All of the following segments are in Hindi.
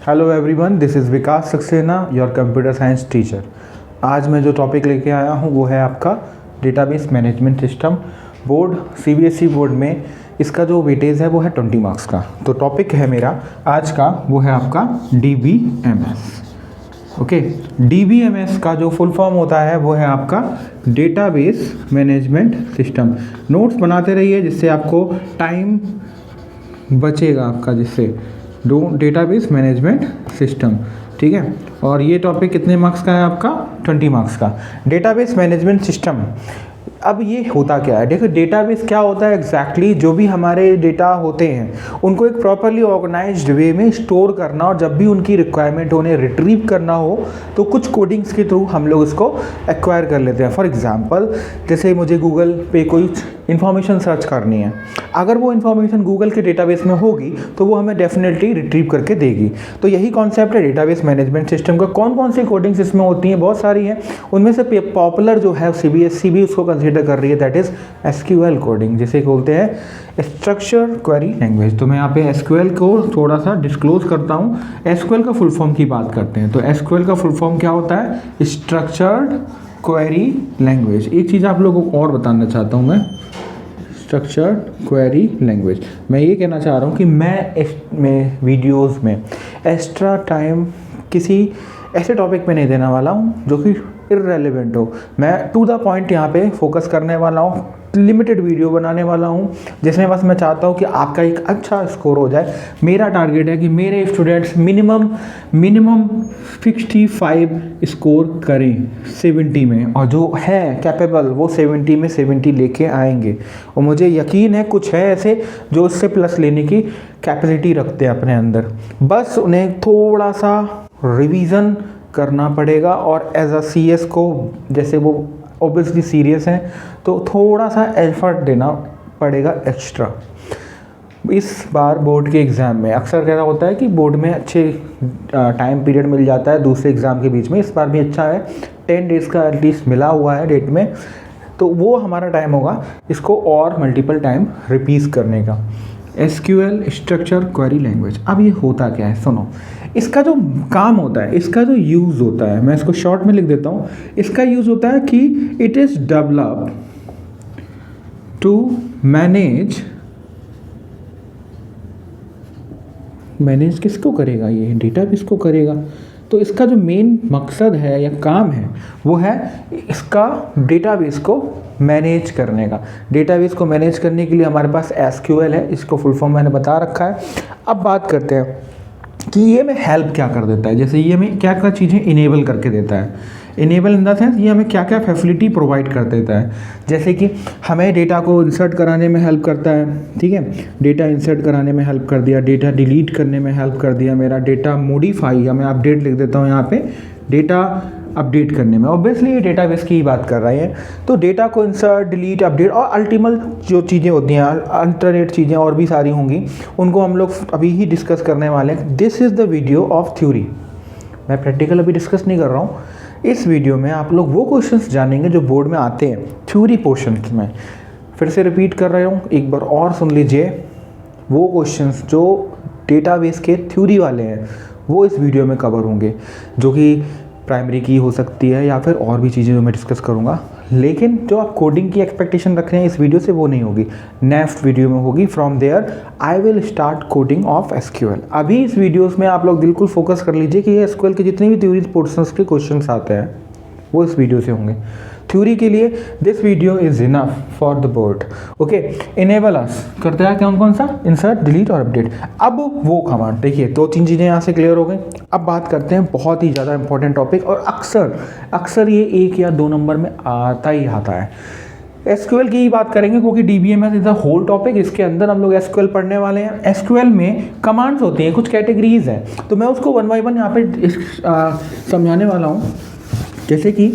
Hello everyone, this is Vikas Saxena, your computer science teacher. आज मैं जो टॉपिक लेके आया हूँ वो है आपका database management system. Board CBSE board में इसका जो वेटेज है वो है 20 मार्क्स का। तो टॉपिक है मेरा आज का वो है आपका डीबीएमएस। ओके, डीबीएमएस का जो फुल फॉर्म होता है वो है आपका डेटाबेस मैनेजमेंट सिस्टम। नोट्स बनाते रहिए जिससे आपको टाइम बचेगा आपका, जिससे डेटाबेस मैनेजमेंट सिस्टम। ठीक है, और ये टॉपिक कितने मार्क्स का है आपका? 20 मार्क्स का। डेटाबेस मैनेजमेंट सिस्टम, अब ये होता क्या है? देखो, डेटाबेस क्या होता है एग्जैक्टली? जो भी हमारे डेटा होते हैं उनको एक प्रॉपरली ऑर्गेनाइज्ड वे में स्टोर करना, और जब भी उनकी रिक्वायरमेंट उन्हें रिट्रीव करना हो तो कुछ कोडिंग्स के थ्रू हम लोग इसको एक्वायर कर लेते हैं। फॉर एग्जांपल, जैसे मुझे गूगल पे कोई इन्फॉर्मेशन सर्च करनी है, अगर वो इन्फॉर्मेशन गूगल के डेटाबेस में होगी तो वो हमें डेफिनेटली रिट्रीव करके देगी। तो यही कॉन्सेप्ट है डेटाबेस मैनेजमेंट सिस्टम का। कौन कौन सी कोडिंग्स इसमें होती हैं? बहुत सारी हैं। उनमें से पॉपुलर जो है सीबीएसई भी उसको कंसिडर कर रही है, दैट इज एसक्यूएल कोडिंग, जिसे बोलते हैं स्ट्रक्चर क्वेरी लैंग्वेज। तो मैं यहाँ पे एसक्यूएल को थोड़ा सा डिस्क्लोज करता हूँ। एसक्यूएल का फुल फॉर्म की बात करते हैं तो एसक्यूएल का फुल फॉर्म क्या होता है? Structured query language. एक चीज़ आप लोगों को और बताना चाहता हूँ मैं, स्ट्रक्चर्ड क्वेरी लैंग्वेज। मैं ये कहना चाह रहा हूँ कि मैं वीडियोस में एक्स्ट्रा टाइम किसी ऐसे टॉपिक पे नहीं देने वाला हूँ जो कि इररेलेवेंट हो। मैं टू द पॉइंट यहाँ पे फोकस करने वाला हूँ, लिमिटेड वीडियो बनाने वाला हूँ, जिसमें बस मैं चाहता हूँ कि आपका एक अच्छा स्कोर हो जाए। मेरा टारगेट है कि मेरे स्टूडेंट्स मिनिमम 65 स्कोर करें 70 में, और जो है कैपेबल वो 70 में 70 लेके आएंगे। और मुझे यकीन है कुछ है ऐसे जो इससे प्लस लेने की कैपेसिटी रखते हैं अपने अंदर, बस उन्हें थोड़ा सा रिवीजन करना पड़ेगा। और एज अ सीएस को, जैसे वो ऑब्वियसली सीरियस हैं, तो थोड़ा सा एफर्ट देना पड़ेगा एक्स्ट्रा। इस बार बोर्ड के एग्ज़ाम में अक्सर क्या होता है कि बोर्ड में अच्छे टाइम पीरियड मिल जाता है दूसरे एग्ज़ाम के बीच में। इस बार भी अच्छा है, 10 डेज़ का एटलीस्ट मिला हुआ है डेट में, तो वो हमारा टाइम होगा इसको और मल्टीपल टाइम रिपीट करने का। SQL structure query language. अब ये होता क्या है? सुनो, इसका जो काम होता है, इसका जो यूज़ होता है, मैं इसको शॉर्ट में लिख देता हूँ। इसका यूज़ होता है कि it is developed to manage किसको करेगा? ये डेटाबेस को करेगा। तो इसका जो मेन मकसद है या काम है वो है इसका डेटाबेस को मैनेज करने का। डेटाबेस को मैनेज करने के लिए हमारे पास एसक्यूएल है, इसको फुल फॉर्म मैंने बता रखा है। अब बात करते हैं कि ये हमें हेल्प क्या कर देता है। जैसे ये हमें क्या क्या चीज़ें इनेबल करके देता है। इनेबल इन द सेंस ये हमें क्या क्या फैसिलिटी प्रोवाइड कर देता है। जैसे कि हमें डेटा को इंसर्ट कराने में हेल्प करता है, ठीक है, डेटा इंसर्ट कराने में हेल्प कर दिया, डेटा डिलीट करने में हेल्प कर दिया, मेरा डेटा मॉडिफाई या मैं अपडेट लिख देता हूँ यहाँ पे, डेटा अपडेट करने में। ऑब्वियसली ये डेटाबेस की ही बात कर रहे हैं, तो डेटा को इंसर्ट, डिलीट, अपडेट और अल्टीमेट जो चीज़ें होती हैं, अल्टरनेट चीज़ें और भी सारी होंगी, उनको हम लोग अभी ही डिस्कस करने वाले हैं। This is the video of theory. मैं प्रैक्टिकल अभी डिस्कस नहीं कर रहा हूँ। इस वीडियो में आप लोग वो क्वेश्चंस जानेंगे जो बोर्ड में आते हैं थ्योरी पोर्शंस में। फिर से रिपीट कर रहा हूँ, एक बार और सुन लीजिए। वो क्वेश्चंस जो डेटाबेस के थ्योरी वाले हैं वो इस वीडियो में कवर होंगे, जो कि प्राइमरी की हो सकती है या फिर और भी चीज़ें जो मैं डिस्कस करूँगा। लेकिन जो आप कोडिंग की एक्सपेक्टेशन रख रहे हैं इस वीडियो से, वो नहीं होगी, नेक्स्ट वीडियो में होगी। From there I will start coding of SQL. अभी इस वीडियोस में आप लोग बिल्कुल फोकस कर लीजिए कि ये एसक्यूएल के जितने भी थ्योरी पोर्शंस के क्वेश्चंस आते हैं वो इस वीडियो से होंगे। थ्योरी के लिए this video is enough for the board. Okay, enable अस करते हैं कौन कौन सा? इंसर्ट, डिलीट और अपडेट। अब वो कमांड देखिए, 2-3 चीज़ें यहाँ से क्लियर हो गई। अब बात करते हैं बहुत ही ज़्यादा इंपॉर्टेंट टॉपिक, और अक्सर ये 1 या 2 नंबर में आता ही आता है। एसक्यूएल की ही बात करेंगे क्योंकि DBMS is the whole topic. इसके अंदर हम लोग एसक्यूएल पढ़ने वाले हैं। एसक्यूएल में कमांड्स होती हैं, कुछ कैटेगरीज हैं, तो मैं उसको 1 बाय 1 यहाँ पे समझाने वाला हूँ। जैसे कि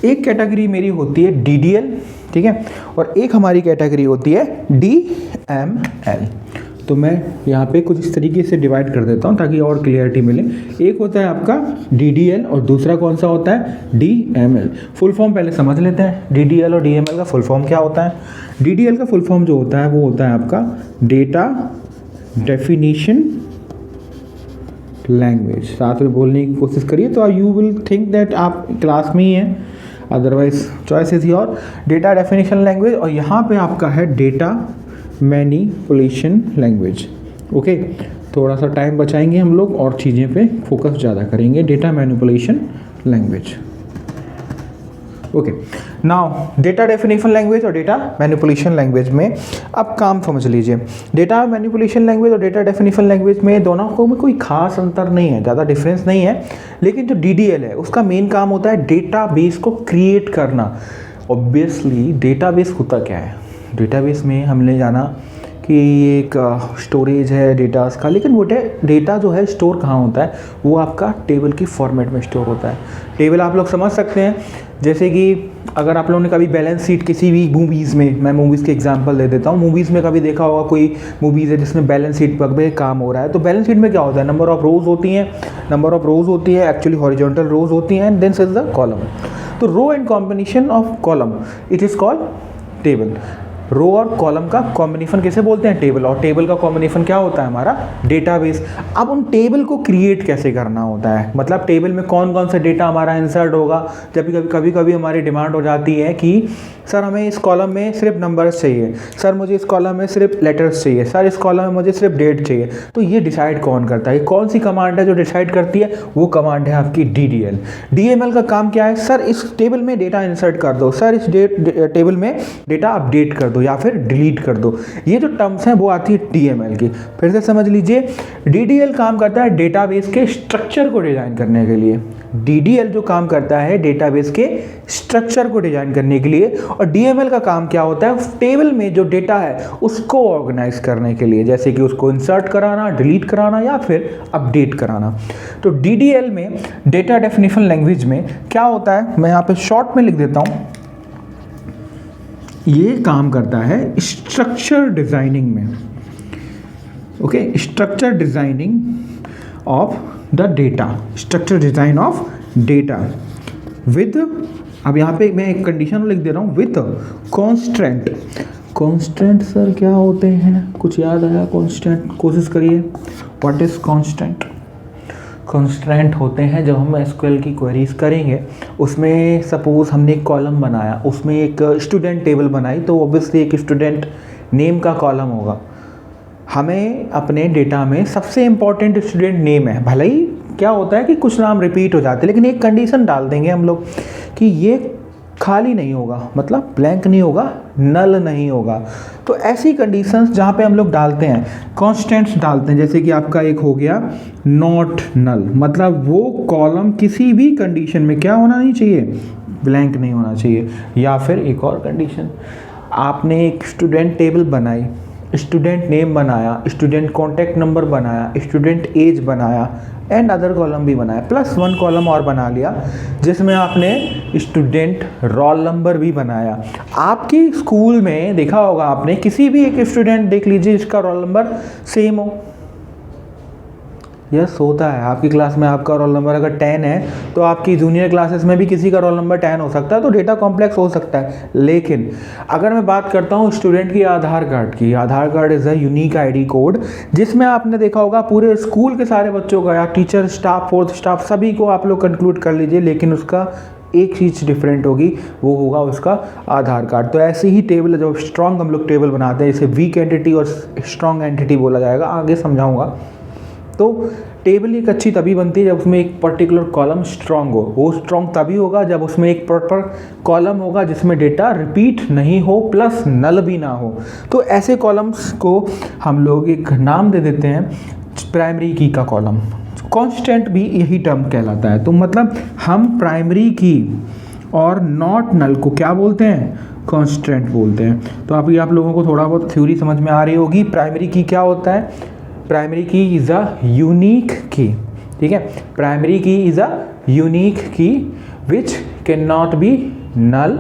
एक कैटेगरी मेरी होती है डीडीएल, ठीक है, और एक हमारी कैटेगरी होती है डीएमएल। तो मैं यहाँ पे कुछ इस तरीके से डिवाइड कर देता हूँ ताकि और क्लियरिटी मिले। एक होता है आपका डीडीएल और दूसरा कौन सा होता है? डीएमएल। फुल फॉर्म पहले समझ लेते हैं। डीडीएल और डीएमएल का फुल फॉर्म क्या होता है? डीडीएल का फुल फॉर्म जो होता है वो होता है आपका डेटा डेफिनेशन लैंग्वेज, साथ में बोलने की कोशिश करिए तो यू विल थिंक दैट आप क्लास में ही हैं, otherwise choice is your. Data definition language, और यहाँ पे आपका है डेटा मैनिपुलेशन लैंग्वेज। ओके, थोड़ा सा टाइम बचाएंगे हम लोग और चीज़ें पे फोकस ज़्यादा करेंगे। Data manipulation language. Okay, now data definition language और डेटा मैनिपुलेशन लैंग्वेज में अब काम समझ लीजिए। डेटा मैनिपुलेशन लैंग्वेज और डेटा डेफिनेशन लैंग्वेज में दोनों को में कोई खास अंतर नहीं है, ज़्यादा डिफरेंस नहीं है, लेकिन जो DDL है उसका मेन काम होता है डेटाबेस को क्रिएट करना। ऑब्वियसली डेटाबेस होता क्या है, डेटाबेस में हमने जाना कि ये एक स्टोरेज है डेटास का, लेकिन वो डेटा जो है स्टोर कहाँ होता है, वो आपका टेबल की फॉर्मेट में स्टोर होता है। टेबल आप लोग समझ सकते हैं, जैसे कि अगर आप लोगों ने कभी बैलेंस शीट किसी भी मूवीज़ में, मैं मूवीज़ के एग्जांपल दे देता हूँ, मूवीज़ में कभी देखा होगा कोई मूवीज़ है जिसमें बैलेंस शीट पर काम हो रहा है, तो बैलेंस शीट में क्या होता है, नंबर ऑफ रोज़ होती हैं, एक्चुअली हॉरिजॉन्टल रोज़ होती हैं, and then is the column. तो row and combination of column it is called table. Row और कॉलम का कॉम्बिनेशन किसे बोलते हैं, टेबल, और टेबल का कॉम्बिनेशन क्या होता है, हमारा डेटाबेस। अब उन टेबल को क्रिएट कैसे करना होता है, मतलब टेबल में कौन कौन सा डेटा हमारा इंसर्ट होगा। जब कभी हमारी डिमांड हो जाती है कि सर हमें इस कॉलम में सिर्फ नंबर्स चाहिए, सर मुझे इस कॉलम में सिर्फ लेटर्स चाहिए, सर इस कॉलम में मुझे सिर्फ डेट चाहिए, तो ये डिसाइड कौन करता है, कौन सी कमांड है जो डिसाइड करती है, वो कमांड है आपकी DDL। DML का काम क्या है, सर इस टेबल में डेटा इंसर्ट कर दो, सर इस टेबल में डेटा अपडेट कर दो या फिर डिलीट कर दो। ये जो टर्म्स हैं वो आती है DML की। फिर से समझ लीजिए, DDL काम करता है डेटाबेस के स्ट्रक्चर को डिजाइन करने के लिए। DDL जो काम करता है डेटाबेस के स्ट्रक्चर को डिजाइन करने के लिए, और DML का काम क्या होता है, टेबल में जो डेटा है उसको ऑर्गेनाइज करने के लिए, जैसे कि उसको इंसर्ट कराना, डिलीट कराना या फिर अपडेट कराना। तो DDL में, डेटा डेफिनेशन लैंग्वेज में क्या होता है, मैं यहाँ पे शॉर्ट में लिख देता हूँ, ये काम करता है स्ट्रक्चर डिजाइनिंग में। Okay, structure designing of the data, structure design of data with, अब यहाँ पे मैं एक कंडीशन लिख दे रहा हूँ, विद कॉन्स्टेंट। कॉन्स्टेंट सर क्या होते हैं, कुछ याद आया कॉन्स्टेंट, कोशिश करिए, व्हाट इज कॉन्स्टेंट। कॉन्स्टेंट होते हैं जब हम SQL की क्वेरीज करेंगे, उसमें सपोज हमने एक कॉलम बनाया, उसमें एक स्टूडेंट टेबल बनाई, तो ऑब्वियसली एक स्टूडेंट नेम का कॉलम होगा। हमें अपने डेटा में सबसे इम्पॉर्टेंट स्टूडेंट नेम है, भले ही क्या होता है कि कुछ नाम रिपीट हो जाते हैं, लेकिन एक कंडीशन डाल देंगे हम लोग कि ये खाली नहीं होगा, मतलब ब्लैंक नहीं होगा, नल नहीं होगा। तो ऐसी कंडीशंस जहाँ पे हम लोग डालते हैं, कॉन्स्टेंट्स डालते हैं, जैसे कि आपका एक हो गया नॉट नल, मतलब वो कॉलम किसी भी कंडीशन में क्या होना नहीं चाहिए, ब्लैंक नहीं होना चाहिए। या फिर एक और कंडीशन, आपने एक स्टूडेंट टेबल बनाई, स्टूडेंट नेम बनाया, स्टूडेंट कॉन्टैक्ट नंबर बनाया, स्टूडेंट एज बनाया, एंड अदर कॉलम भी बनाया, प्लस वन कॉलम और बना लिया जिसमें आपने स्टूडेंट रोल नंबर भी बनाया। आपकी स्कूल में देखा होगा आपने, किसी भी एक स्टूडेंट देख लीजिए जिसका रोल नंबर सेम हो, यस होता है। आपकी क्लास में आपका रोल नंबर अगर 10 है तो आपकी जूनियर क्लासेस में भी किसी का रोल नंबर 10 हो सकता है, तो डेटा कॉम्प्लेक्स हो सकता है। लेकिन अगर मैं बात करता हूँ स्टूडेंट की आधार कार्ड की, Aadhaar card is a unique ID code, जिसमें आपने देखा होगा पूरे स्कूल के सारे बच्चों का, या टीचर स्टाफ, फोर्थ स्टाफ, सभी को आप लोग कंक्लूड कर लीजिए, लेकिन उसका एक चीज़ डिफरेंट होगी, वो होगा उसका आधार कार्ड। तो ऐसे ही टेबल, जो स्ट्रॉन्ग हम लोग टेबल बनाते हैं, इसे वीक एंटिटी और स्ट्रॉन्ग एंटिटी बोला जाएगा, आगे समझाऊंगा। तो टेबल एक अच्छी तभी बनती है जब उसमें एक पर्टिकुलर कॉलम स्ट्रॉन्ग हो। वो स्ट्रॉन्ग तभी होगा जब उसमें एक प्रॉपर कॉलम होगा जिसमें डेटा रिपीट नहीं हो, प्लस नल भी ना हो। तो ऐसे कॉलम्स को हम लोग एक नाम दे देते हैं, प्राइमरी की का कॉलम। कांस्टेंट भी यही टर्म कहलाता है। तो मतलब हम प्राइमरी की और नॉट नल को क्या बोलते हैं, कांस्टेंट बोलते हैं। तो अभी आप लोगों को थोड़ा बहुत थ्योरी समझ में आ रही होगी। प्राइमरी की क्या होता है, प्राइमरी की इज़ अ यूनिक की, ठीक है। प्राइमरी की is a unique key which can not be null,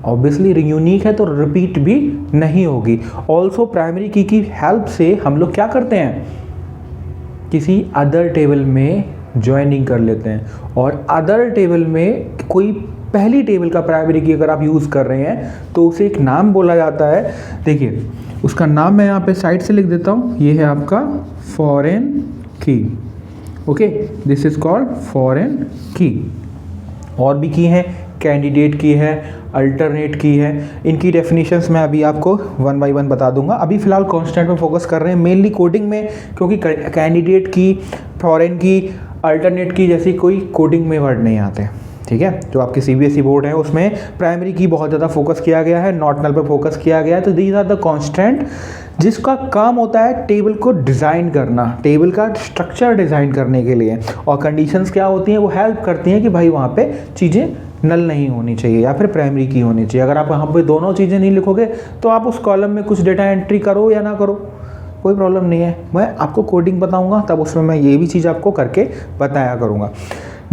obviously unique है तो रिपीट भी नहीं होगी। ऑल्सो प्राइमरी की हेल्प से हम लोग क्या करते हैं, किसी अदर टेबल में ज्वाइनिंग कर लेते हैं, और अदर टेबल में कोई पहली टेबल का प्राइमरी की अगर आप यूज़ कर रहे हैं तो उसे एक नाम बोला जाता है। देखिए उसका नाम मैं यहाँ पे साइड से लिख देता हूँ, ये है आपका फॉरेन की। Okay, this is called foreign की। और भी की है, कैंडिडेट की है, अल्टरनेट की है। इनकी डेफिनेशंस मैं अभी आपको वन बाय वन बता दूंगा। अभी फिलहाल कॉन्स्टेंट पे फोकस कर रहे हैं मेनली कोडिंग में, क्योंकि कैंडिडेट की, फॉरेन की, अल्टरनेट की जैसी कोई कोडिंग में वर्ड नहीं आते। ठीक है, जो आपकी सीबीएसई बोर्ड है उसमें प्राइमरी की बहुत ज़्यादा फोकस किया गया है, नॉट नल पे फोकस किया गया है। तो दीज आर द कॉन्स्टेंट जिसका काम होता है टेबल को डिज़ाइन करना, टेबल का स्ट्रक्चर डिज़ाइन करने के लिए। और कंडीशंस क्या होती हैं, वो हेल्प करती हैं कि भाई वहाँ पे चीज़ें नल नहीं होनी चाहिए या फिर प्राइमरी की होनी चाहिए। अगर आप वहाँ पे दोनों चीज़ें नहीं लिखोगे तो आप उस कॉलम में कुछ डेटा एंट्री करो या ना करो, कोई प्रॉब्लम नहीं है। मैं आपको कोडिंग बताऊँगा तब उसमें मैं ये भी चीज़ आपको करके बताया करूँगा।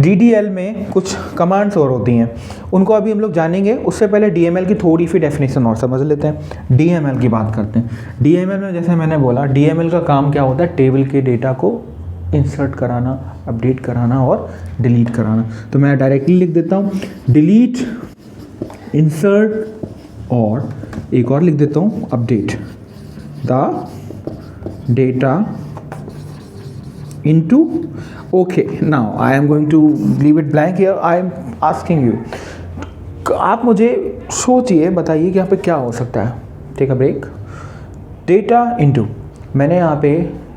DDL में कुछ कमांड्स और होती हैं, उनको अभी हम लोग जानेंगे। उससे पहले DML की थोड़ी सी डेफिनेशन और समझ लेते हैं। DML की बात करते हैं। DML में जैसे मैंने बोला, DML का काम क्या होता है, टेबल के डेटा को इंसर्ट कराना, अपडेट कराना और डिलीट कराना। तो मैं डायरेक्टली लिख देता हूँ डिलीट, इंसर्ट और एक और लिख देता हूँ update the data into okay. now I am going to leave it blank here. I am asking you, आप मुझे सोचिए, बताइए कि यहाँ पे क्या हो सकता है। Take a break. Data into, मैंने यहाँ पे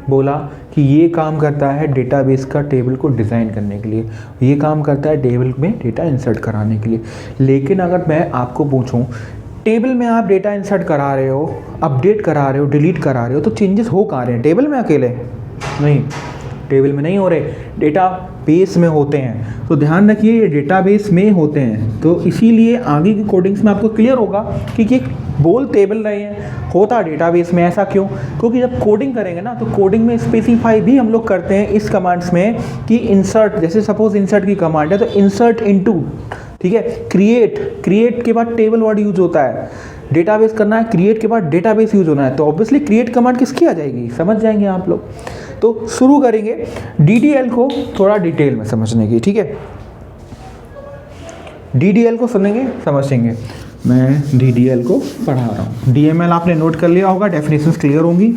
बोला कि ये काम करता है डेटाबेस का टेबल को डिज़ाइन करने के लिए, ये काम करता है टेबल में डेटा इंसर्ट कराने के लिए। लेकिन अगर मैं आपको पूछूं टेबल में आप डेटा इंसर्ट करा रहे हो, अपडेट करा रहे हो, डिलीट करा रहे हो, तो चेंजेस हो कहाँ रहे हैं, टेबल में अकेले? नहीं, टेबल में नहीं हो रहे, डेटा बेस में होते हैं। तो ध्यान रखिए ये डेटाबेस में होते हैं। तो इसीलिए आगे की कोडिंग्स में आपको क्लियर होगा कि ये बोल टेबल रहे हैं, होता डेटाबेस में। ऐसा क्यों? क्योंकि जब कोडिंग करेंगे ना तो कोडिंग में स्पेसिफाई भी हम लोग करते हैं इस कमांड्स में कि इंसर्ट, जैसे सपोज इंसर्ट की कमांड है तो इंसर्ट इनटू, ठीक है। क्रिएट के बाद टेबल वर्ड यूज होता है, डेटाबेस करना है, क्रिएट के बाद डेटाबेस यूज होना है। तो ऑब्वियसली क्रिएट कमांड किसकी आ जाएगी, समझ जाएंगे आप लोग। तो शुरू करेंगे DDL को थोड़ा डिटेल में समझने की, ठीक है। DDL को सुनेंगे, समझेंगे। मैं DDL को पढ़ा रहा हूँ। DML आपने नोट कर लिया होगा, डेफिनेशंस क्लियर होंगी।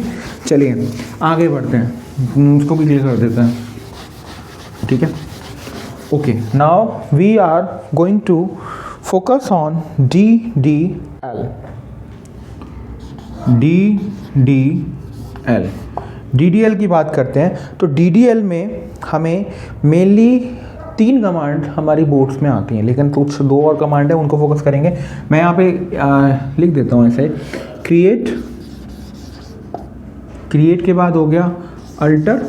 चलिए आगे बढ़ते हैं, उसको भी क्लियर कर देते हैं, ठीक है। Okay, now we are going to focus on DDL। DDL की बात करते हैं तो DDL में हमें मेनली 3 कमांड हमारी बोर्ड्स में आती हैं, लेकिन कुछ 2 और कमांड है उनको फोकस करेंगे। मैं यहाँ पे लिख देता हूँ ऐसे, क्रिएट के बाद हो गया अल्टर,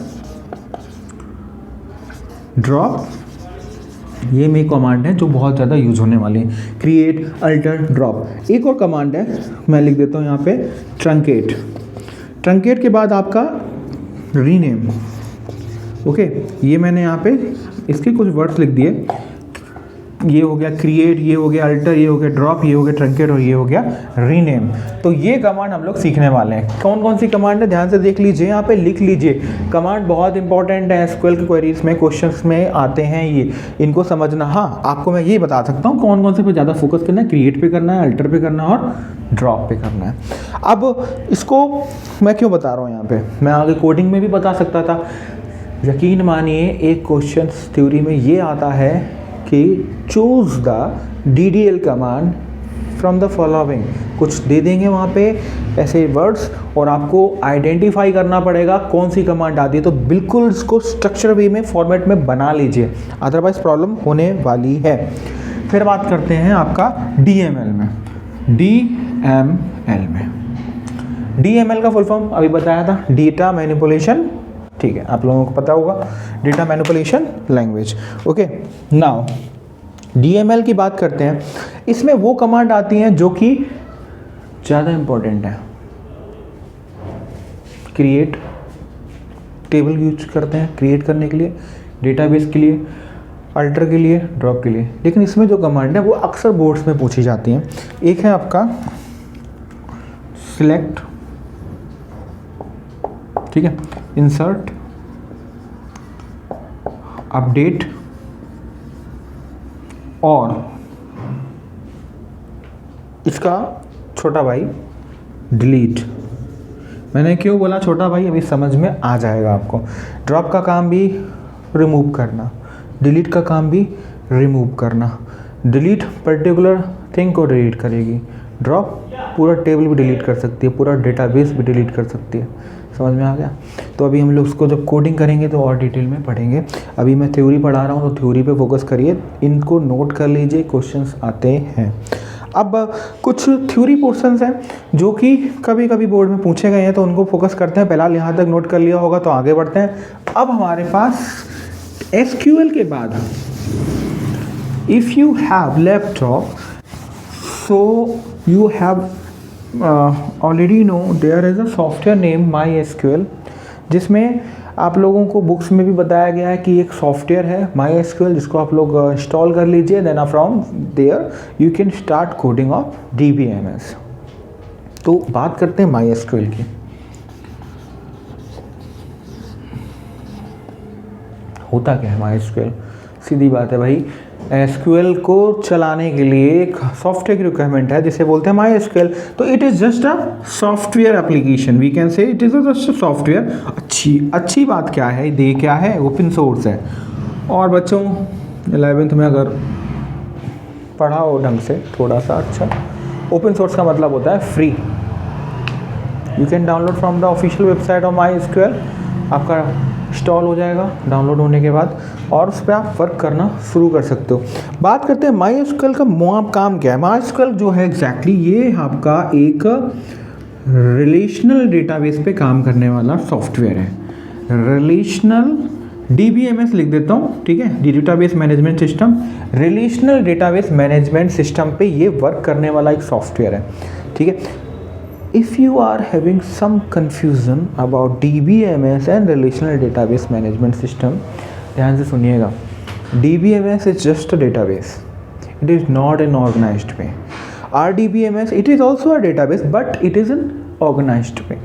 ड्रॉप, ये मेरी कमांड है जो बहुत ज़्यादा यूज होने वाली है, क्रिएट, अल्टर, ड्रॉप। एक और कमांड है, मैं लिख देता हूँ यहाँ पे ट्रंकेट के बाद आपका रीनेम। ओके, ये मैंने यहाँ पे इसके कुछ वर्ड्स लिख दिए, ये हो गया क्रिएट, ये हो गया अल्टर, ये हो गया ड्रॉप, ये हो गया ट्रंकेट और ये हो गया रीनेम। तो ये कमांड हम लोग सीखने वाले हैं। कौन कौन सी कमांड है ध्यान से देख लीजिए, यहाँ पे लिख लीजिए। कमांड बहुत इंपॉर्टेंट है, एसक्यूएल की क्वेरीज में, क्वेश्चंस में आते हैं ये, इनको समझना। हाँ, आपको मैं ये बता सकता हूँ कौन कौन से पे ज़्यादा फोकस करना है, क्रिएट पे करना है, अल्टर पे करना है और ड्रॉप पे करना है। अब इसको मैं क्यों बता रहा हूँ यहाँ पे, मैं आगे कोडिंग में भी बता सकता था। यकीन मानिए एक क्वेश्चन थ्योरी में ये आता है कि choose the DDL command from the following, कुछ दे देंगे वहाँ पे ऐसे वर्ड्स और आपको आइडेंटिफाई करना पड़ेगा कौन सी कमांड आती है। तो बिल्कुल इसको स्ट्रक्चर वे में, फॉर्मेट में बना लीजिए, अदरवाइज प्रॉब्लम होने वाली है। फिर बात करते हैं आपका DML में। DML का फुल फॉर्म अभी बताया था, डेटा मैनिपुलेशन, ठीक है, आप लोगों को पता होगा, data manipulation language. Okay, now DML की बात करते हैं। इसमें वो कमांड आती हैं जो कि ज़्यादा इंपॉर्टेंट है। क्रिएट, टेबल यूज करते हैं क्रिएट करने के लिए, डेटाबेस के लिए, अल्टर के लिए, ड्रॉप के लिए। लेकिन इसमें जो कमांड है वो अक्सर बोर्ड्स में पूछी जाती हैं। एक है आपका सिलेक्ट, ठीक है, इंसर्ट, अपडेट और इसका छोटा भाई डिलीट। मैंने क्यों बोला छोटा भाई, अभी समझ में आ जाएगा आपको। ड्रॉप का काम भी रिमूव करना, डिलीट का काम भी रिमूव करना। डिलीट पर्टिकुलर थिंग को डिलीट करेगी, ड्रॉप पूरा टेबल भी डिलीट कर सकती है, पूरा डेटाबेस भी डिलीट कर सकती है। समझ में आ गया। तो अभी हम लोग उसको जब कोडिंग करेंगे तो और डिटेल में पढ़ेंगे। अभी मैं थ्योरी पढ़ा रहा हूँ तो थ्योरी पे फोकस करिए, इनको नोट कर लीजिए, क्वेश्चंस आते हैं। अब कुछ थ्योरी पोर्शंस हैं जो कि कभी कभी बोर्ड में पूछे गए हैं, तो उनको फोकस करते हैं। फिलहाल यहाँ तक नोट कर लिया होगा, तो आगे बढ़ते हैं। अब हमारे पास SQL के बाद if you have laptop, so you have already know there is a software name MySQL, जिसमें आप लोगों को बुक्स में भी बताया गया है कि एक सॉफ्टवेयर है MySQL, जिसको आप लोग इंस्टॉल कर लीजिए। Then from there you can start coding of DBMS। तो बात करते हैं MySQL की। होता क्या है MySQL? सीधी बात है भाई, SQL को चलाने के लिए एक सॉफ्टवेयर की रिक्वायरमेंट है जिसे बोलते हैं MySQL। तो it is just a software application, we can say it is just a software. अच्छी बात क्या है, ये क्या है, ओपन सोर्स है। और बच्चों 11th में अगर पढ़ा हो ढंग से थोड़ा सा, अच्छा, ओपन सोर्स का मतलब होता है free. You can download from the official website of MySQL। आपका इंस्टॉल हो जाएगा डाउनलोड होने के बाद, और उस पर आप वर्क करना शुरू कर सकते हो। बात करते हैं MySQL का काम क्या है। MySQL जो है एग्जैक्टली ये आपका एक रिलेशनल डेटाबेस पे काम करने वाला सॉफ्टवेयर है। रिलेशनल DBMS लिख देता हूँ, ठीक है, database management system. Relational database management system पे ये वर्क करने वाला एक सॉफ्टवेयर है, ठीक है। If you are having some confusion about DBMS and Relational Database Management System, ध्यान से सुनिएगा। DBMS is just a database. It is not an organized way. RDBMS, it is also a database, but it is an organized way.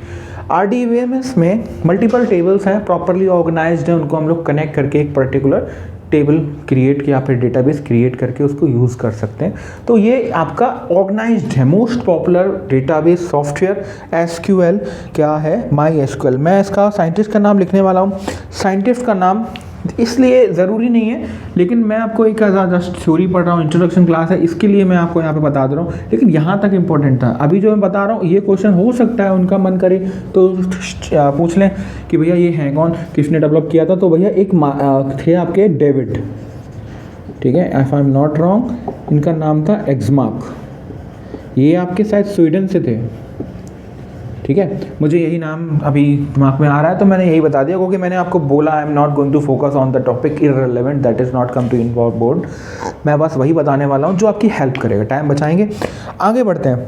RDBMS में मल्टीपल टेबल्स हैं, प्रॉपरली ऑर्गेनाइज्ड हैं, उनको हम लोग कनेक्ट करके एक पर्टिकुलर टेबल क्रिएट या फिर डेटाबेस क्रिएट करके उसको यूज़ कर सकते हैं। तो ये आपका ऑर्गेनाइज्ड है। Most popular database software SQL क्या है, MySQL। मैं इसका साइंटिस्ट का नाम लिखने वाला हूँ। साइंटिस्ट का नाम इसलिए ज़रूरी नहीं है, लेकिन मैं आपको एक जस्ट थ्योरी पढ़ रहा हूँ, इंट्रोडक्शन क्लास है, इसके लिए मैं आपको यहाँ पे बता दे रहा हूँ। लेकिन यहाँ तक इम्पोर्टेंट था। अभी जो मैं बता रहा हूँ ये क्वेश्चन हो सकता है उनका मन करे तो पूछ लें कि भैया ये है कौन, किसने डेवलप किया था। तो भैया एक थे आपके डेविड, ठीक है, if I am not wrong, इनका नाम था एक्समार्क। ये आपके शायद स्वीडन से थे, ठीक है। मुझे यही नाम अभी दिमाग में आ रहा है तो मैंने यही बता दिया, क्योंकि मैंने आपको बोला I am not going to focus on the topic irrelevant that is not come to involve board. मैं बस वही बताने वाला हूँ जो आपकी हेल्प करेगा, टाइम बचाएंगे। आगे बढ़ते हैं,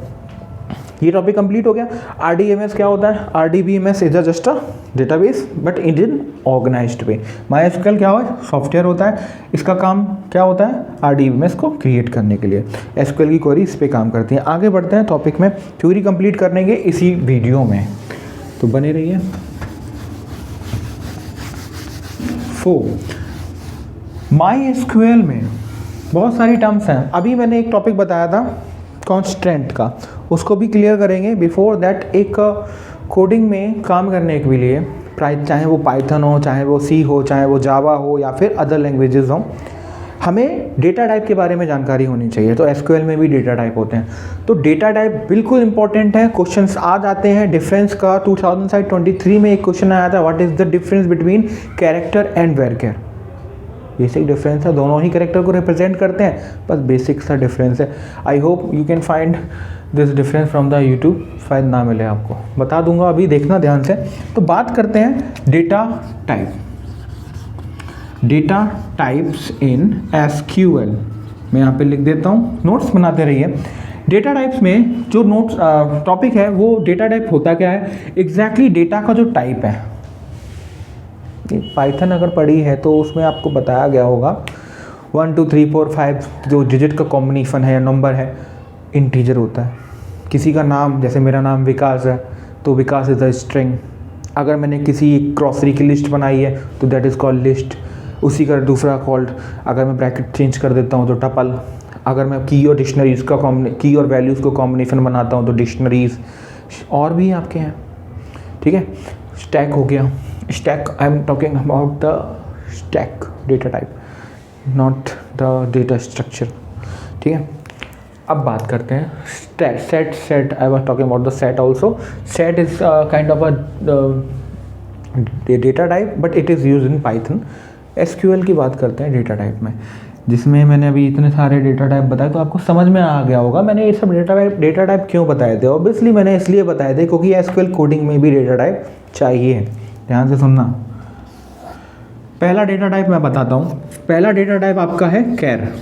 ये टॉपिक कंप्लीट हो गया। RDBMS क्या होता है? RDBMS is just a database but in in organized way. MySQL क्या है? सॉफ्टवेयर होता है। इसका काम क्या होता है? RDBMS को क्रिएट करने के लिए। SQL की क्वेरी इस पे काम करती है। आगे बढ़ते हैं टॉपिक में, थ्योरी कंप्लीट करेंगे इसी वीडियो में, तो बने रहिए। MySQL में बहुत सारी टर्म्स हैं। अभी मैंने एक टॉपिक बताया था कॉन्स्टेंट का, उसको भी क्लियर करेंगे। बिफोर दैट, एक कोडिंग में काम करने के लिए, चाहे वो पाइथन हो, चाहे वो C हो, चाहे वो जावा हो या फिर अदर लैंग्वेजेस हों, हमें डेटा टाइप के बारे में जानकारी होनी चाहिए। तो SQL में भी डेटा टाइप होते हैं। तो डेटा टाइप बिल्कुल इंपॉर्टेंट है, क्वेश्चंस आ जाते हैं। डिफरेंस का 2023 में एक क्वेश्चन आया था, what is the difference between character and variable. Basic difference है, दोनों ही कैरेक्टर को रिप्रेजेंट करते हैं, बस बेसिक सा डिफरेंस है। I hope you can find this difference from the YouTube, शायद ना मिले आपको, बता दूंगा, अभी देखना ध्यान से। तो बात करते हैं data type, data types in SQL। मैं यहाँ पे लिख देता हूँ, नोट्स बनाते रहिए। डेटा टाइप्स में जो नोट्स टॉपिक है वो डेटा टाइप होता क्या है, एग्जैक्टली डेटा का जो टाइप है। पाइथन अगर पढ़ी है तो उसमें आपको बताया गया होगा 1 2 3 4 5 जो डिजिट का कॉम्बिनेशन है या नंबर है, इंटीजर होता है। किसी का नाम, जैसे मेरा नाम विकास है तो विकास इज़ अ स्ट्रिंग। अगर मैंने किसी ग्रॉसरी की लिस्ट बनाई है तो दैट इज़ कॉल्ड लिस्ट। उसी का दूसरा कॉल्ड, अगर मैं ब्रैकेट चेंज कर देता हूँ तो टपल। अगर मैं की और डिक्शनरीज़ का की और वैल्यूज़ को कॉम्बिनेशन बनाता हूँ तो डिक्शनरीज़ और भी आपके हैं, ठीक है। स्टैक हो गया, stack I am talking about the stack data type, not the data structure, ठीक है। अब बात करते हैं set I was talking about the set also. Set is kind of a data type but it is use in Python. SQL की बात करते हैं डेटा टाइप में, जिसमें मैंने अभी इतने सारे डेटा टाइप बताए तो आपको समझ में आ गया होगा मैंने ये सब डेटा टाइप क्यों बताए थे। ऑब्वियसली मैंने इसलिए बताए थे क्योंकि एसक्यूएल कोडिंग में भी डेटा टाइप चाहिए। ध्यान से सुनना। पहला डेटा टाइप मैं बताता हूँ। पहला डेटा टाइप आपका है कैर।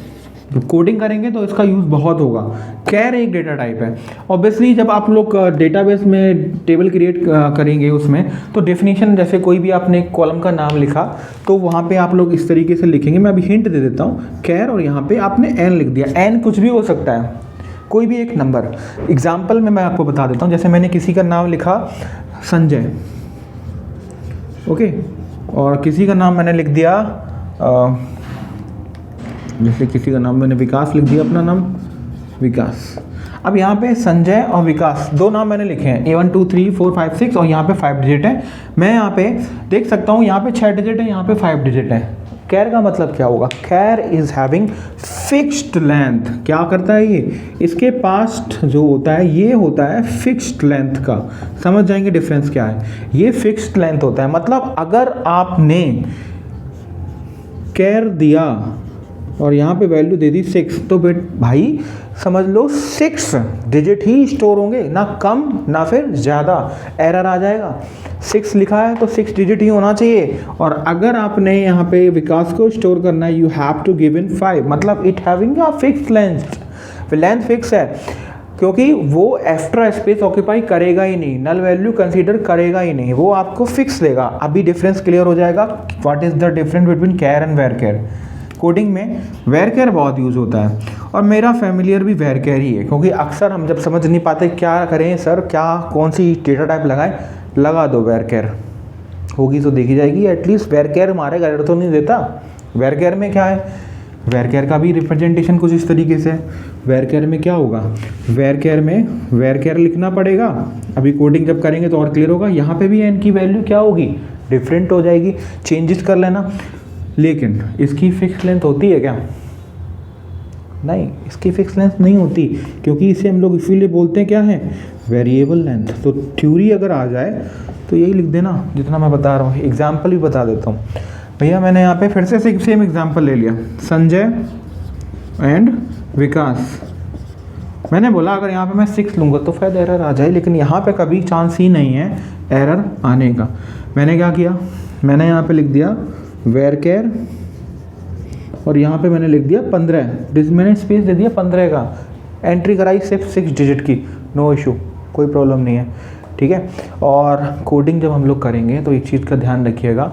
कोडिंग करेंगे तो इसका यूज़ बहुत होगा। कैर एक डेटा टाइप है। ऑब्वियसली जब आप लोग डेटाबेस में टेबल क्रिएट करेंगे उसमें तो डेफिनेशन, जैसे कोई भी आपने कॉलम का नाम लिखा तो वहाँ पे आप लोग इस तरीके से लिखेंगे। मैं अभी हिंट दे देता हूँ। कैर और यहाँ पे आपने एन लिख दिया। एन कुछ भी हो सकता है, कोई भी एक नंबर। एग्जाम्पल में मैं आपको बता देता हूँ। जैसे मैंने किसी का नाम लिखा संजय, ओके, और किसी का नाम मैंने लिख दिया जैसे किसी का नाम मैंने विकास लिख दिया, अपना नाम विकास। अब यहाँ पे संजय और विकास दो नाम मैंने लिखे हैं, A1 2 3 4 5 6 और यहाँ पे 5 डिजिट है। मैं यहाँ पे देख सकता हूँ यहाँ पे 6 डिजिट है, यहाँ पे 5 डिजिट है। कैर का मतलब क्या होगा? कैर इज हैविंग फिक्स्ड लेंथ। क्या करता है ये? इसके पास्ट जो होता है ये होता है फिक्स्ड लेंथ का। समझ जाएंगे डिफरेंस क्या है। ये फिक्स्ड लेंथ होता है, मतलब अगर आपने कैर दिया और यहाँ पे वैल्यू दे दी 6 तो भाई समझ लो 6 डिजिट ही स्टोर होंगे, ना कम ना फिर ज़्यादा। एरर आ जाएगा। 6 लिखा है तो 6 डिजिट ही होना चाहिए। और अगर आपने यहाँ पे विकास को स्टोर करना है, you have to give in 5, मतलब it having a fix length fix है, क्योंकि वो एक्स्ट्रा स्पेस ऑक्यूपाई करेगा ही नहीं, नल वैल्यू कंसीडर करेगा ही नहीं, वो आपको फिक्स देगा। अभी डिफरेंस क्लियर हो जाएगा। What is the difference between char and varchar. Coding में वेर कैर बहुत यूज़ होता है और मेरा फैमिलियर भी वेर कैर ही है, क्योंकि अक्सर हम जब समझ नहीं पाते क्या करें सर, क्या कौन सी डेटा टाइप लगाएं, लगा दो वेर कैर, होगी तो देखी जाएगी। एटलीस्ट वेर कैर मारेगा, एरर तो नहीं देता। वेर कैर में क्या है? वेर कैर का भी रिप्रेजेंटेशन कुछ इस तरीके से है। वेर कैर में क्या होगा? वेर कैर में वेर कैर लिखना पड़ेगा। अभी कोडिंग जब करेंगे तो और क्लियर होगा। यहाँ पे भी एन की वैल्यू क्या होगी? डिफरेंट हो जाएगी, चेंजेस कर लेना। लेकिन इसकी फिक्स लेंथ होती है क्या? नहीं, इसकी फिक्स लेंथ नहीं होती, क्योंकि इसे हम लोग इसीलिए बोलते हैं क्या है? Variable length. तो थ्योरी अगर आ जाए तो यही लिख देना जितना मैं बता रहा हूँ। एग्जाम्पल भी बता देता हूँ भैया। मैंने यहाँ पे फिर से सेम एग्जाम्पल ले लिया, संजय एंड विकास। मैंने बोला अगर यहाँ पे मैं 6 लूँगा तो शायद एरर आ जाए, लेकिन यहाँ पे कभी चांस ही नहीं है एरर आने का। मैंने क्या किया? मैंने यहाँ पे लिख दिया वेर कैर और यहाँ पे मैंने लिख दिया 15। मैंने स्पेस दे दिया 15 का। एंट्री कराई सिर्फ 6 डिजिट की, नो इशू, कोई प्रॉब्लम नहीं है, ठीक है। और कोडिंग जब हम लोग करेंगे तो एक चीज़ का ध्यान रखिएगा,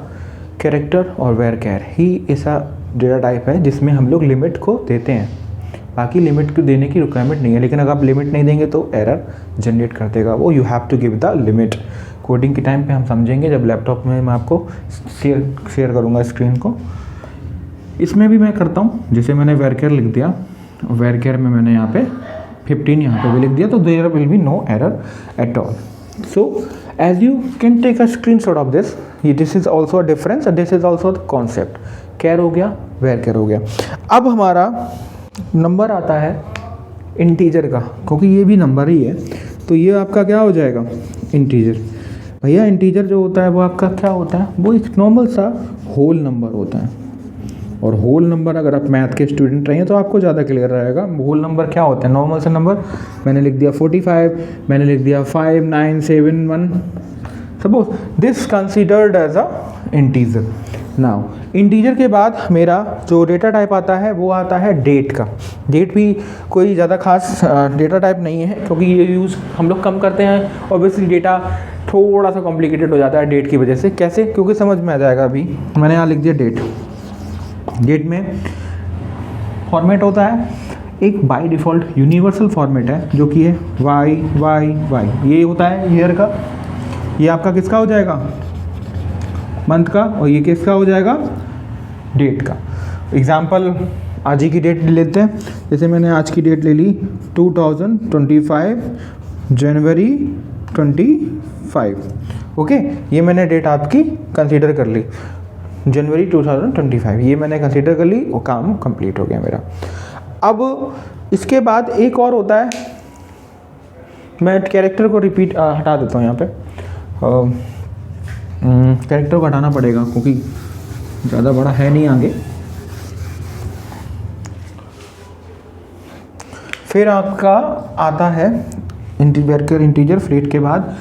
कैरेक्टर और वेर कैर ही ऐसा डेटा टाइप है जिसमें हम लोग लिमिट को देते हैं। बाकी लिमिट को देने की रिक्वायरमेंट नहीं है, लेकिन अगर आप लिमिट नहीं देंगे तो एरर जनरेट कर देगा वो। You have to give the limit. Coding के टाइम पे हम समझेंगे जब लैपटॉप में मैं आपको शेयर करूँगा स्क्रीन को। इसमें भी मैं करता हूँ, जैसे मैंने वेर कैर लिख दिया, वेर कैर में मैंने यहाँ पे 15 यहाँ पे भी लिख दिया, तो there will be no error at all. So as you can take a screenshot of this, this is also a difference, this is also the concept. कैर हो गया, वेर कैर हो गया। अब हमारा नंबर आता है इंटीजर का, क्योंकि ये भी नंबर ही है, तो ये आपका क्या हो जाएगा? इंटीजर। भैया इंटीजर जो होता है वो आपका क्या होता है? वो एक नॉर्मल सा होल नंबर होता है। और होल नंबर अगर आप मैथ के स्टूडेंट रहे हैं तो आपको ज़्यादा क्लियर रहेगा। होल नंबर क्या होता है? नॉर्मल सा नंबर। मैंने लिख दिया 45, मैंने लिख दिया 5 9 7 1, suppose this considered as a integer. Now integer के बाद मेरा जो डेटा टाइप आता है वो आता है डेट का। डेट भी कोई ज़्यादा खास डेटा टाइप नहीं है, क्योंकि ये यूज़ हम लोग कम करते हैं। ऑब्वियसली डेटा थोड़ा सा कॉम्प्लिकेटेड हो जाता है डेट की वजह से। कैसे? क्योंकि समझ में आ जाएगा। अभी मैंने यहाँ लिख दिया डेट। डेट में फॉर्मेट होता है एक बाय डिफ़ॉल्ट यूनिवर्सल फॉर्मेट है, जो कि है वाई वाई वाई। ये होता है ईयर का, ये आपका किसका हो जाएगा? मंथ का। और ये किसका हो जाएगा? डेट का। एग्जाम्पल आज ही की डेट ले लेते हैं। जैसे मैंने आज की डेट ले ली 2025 जनवरी 25। ओके, ये मैंने डेट आपकी कंसीडर कर ली, जनवरी 2025 ये मैंने कंसीडर कर ली, वो काम कंप्लीट हो गया मेरा। अब इसके बाद एक और होता है, मैं कैरेक्टर को रिपीट हटा देता हूँ यहाँ पे, कैरेक्टर को हटाना पड़ेगा क्योंकि ज़्यादा बड़ा है नहीं आगे। फिर आपका आता है वर्कर इंटीजर, फ्लोट के बाद